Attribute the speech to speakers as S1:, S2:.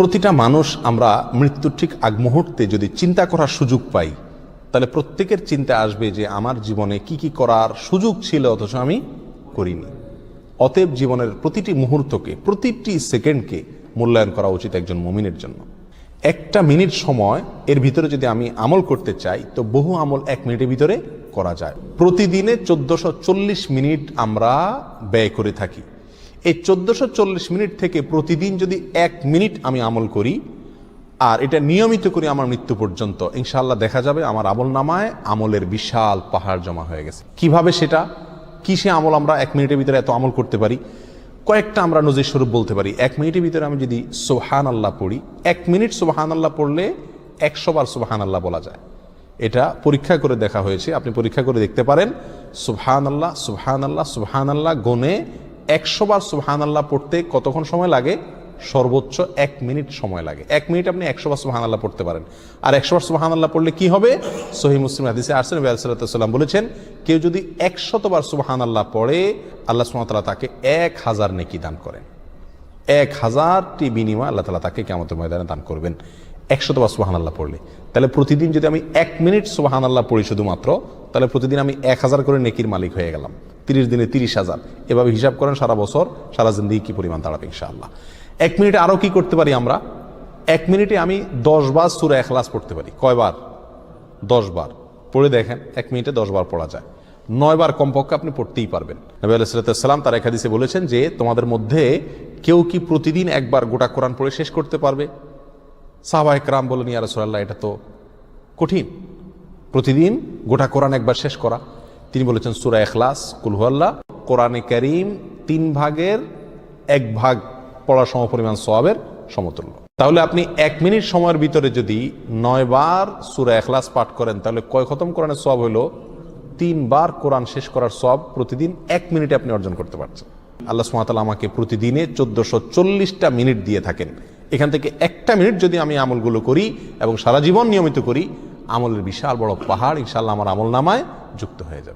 S1: প্রতিটা মানুষ আমরা মৃত্যুর ঠিক আগ মুহূর্তে যদি চিন্তা করার সুযোগ পাই, তাহলে প্রত্যেকের চিন্তা আসবে যে আমার জীবনে কি কি করার সুযোগ ছিল অথচ আমি করিনি। অতএব জীবনের প্রতিটি মুহূর্তকে, প্রতিটি সেকেন্ডকে মূল্যায়ন করা উচিত একজন মুমিনের জন্য। একটা মিনিট সময় এর ভিতরে যদি আমি আমল করতে চাই, তো বহু আমল 1 মিনিটের ভিতরে করা যায়। প্রতিদিনে 1440 মিনিট আমরা ব্যয় করে থাকি। এই 1440 মিনিট থেকে প্রতিদিন যদি 1 মিনিট আমি আমল করি আর এটা নিয়মিত করি আমার মৃত্যু পর্যন্ত, ইনশাআল্লাহ দেখা যাবে আমার আমল নামায় আমলের বিশাল পাহাড় জমা হয়ে গেছে। কিভাবে সেটা, কিসে আমল আমরা 1 মিনিটের ভিতরে এত আমল করতে পারি? কয়েকটা আমরা নজির স্বরূপ বলতে পারি। 1 মিনিটের ভিতরে আমি যদি সুবহানাল্লাহ পড়ি, 1 মিনিট সুবহানাল্লাহ পড়লে 100 বার সুবহানাল্লাহ বলা যায়। এটা পরীক্ষা করে দেখা হয়েছে, আপনি পরীক্ষা করে দেখতে পারেন। সুবহানাল্লাহ সুবহানাল্লাহ সুবহানাল্লাহ গুনে 100 বার সুবহানাল্লাহ পড়তে কতক্ষণ সময় লাগে? সর্বোচ্চ 1 মিনিট সময় লাগে। 1 মিনিট আপনি 100 বার সুবহানাল্লাহ পড়তে পারেন। আর 100 বার সুবহানাল্লাহ পড়লে কি হবে? সহিহ মুসলিম হাদিসে আসছে, নবী সাল্লাল্লাহু আলাইহি ওয়াসাল্লাম বলেছেন, কেউ যদি 100 বার সুবহানাল্লাহ পড়ে, আল্লাহ সুবহানাহু ওয়া তাআলা তাকে 1000 নেকি দান করেন। 1000টি বিনিময় আল্লাহ তাআলা তাকে কিয়ামতের ময়দানে দান করবেন 100 বার সুবহানাল্লাহ পড়লে। তাহলে প্রতিদিন যদি আমি 1 মিনিট সুবহানাল্লাহ পড়ি শুধুমাত্র, তাহলে প্রতিদিন আমি 1000 করে নেকির মালিক হয়ে গেলাম। 30 দিনে 30,000। এভাবে হিসাব করেন সারা বছর, সারা জিন্দেগি কি পরিমাণ দাঁড়াবে ইনশাআল্লাহ। 1 মিনিটে আরো কি করতে পারি আমরা? 1 মিনিটে আমি 10 বার সূরা ইখলাস পড়তে পারি। কয়বার? 10 বার। পড়ে দেখেন 1 মিনিটে 10 বার পড়া যায়। 9 বার কমপক্ষে আপনি পড়তেই পারবেন। নবী আলাইহিস সালাম তার এক হাদিসে বলেছেন যে তোমাদের মধ্যে কেউ কি প্রতিদিন একবার গোটা কোরআন পড়ে শেষ করতে পারবে? সাহাবায়ে কেরাম বলেন, ইয়া রাসূলুল্লাহ, এটা তো কঠিন, প্রতিদিন গোটা কোরআন একবার শেষ করা। তিনি বলেছেন সূরা ইখলাস, কুল হুয়াল্লাহ, কোরআনে কারীম 3 ভাগের 1 ভাগ পড়া সমপরিমাণ সওয়াবের সমতুল্য। তাহলে আপনি 1 মিনিট সময়ের ভিতরে যদি 9 বার সূরা ইখলাস পাঠ করেন, তাহলে কয় খতম কোরআনের সওয়াব হলো? 3 বার কোরআন শেষ করার সওয়াব প্রতিদিন 1 মিনিটে আপনি অর্জন করতে পারছেন। আল্লাহ সুবহানাহু ওয়া তাআলা আমাকে প্রতিদিনে 1440টা মিনিট দিয়ে থাকেন। এখান থেকে 1টা মিনিট যদি আমি আমলগুলো করি এবং সারা জীবন নিয়মিত করি, আমলের বিশাল বড় পাহাড় ইনশাআল্লাহ আমার আমল নামায় যুক্ত হয়ে যাবে।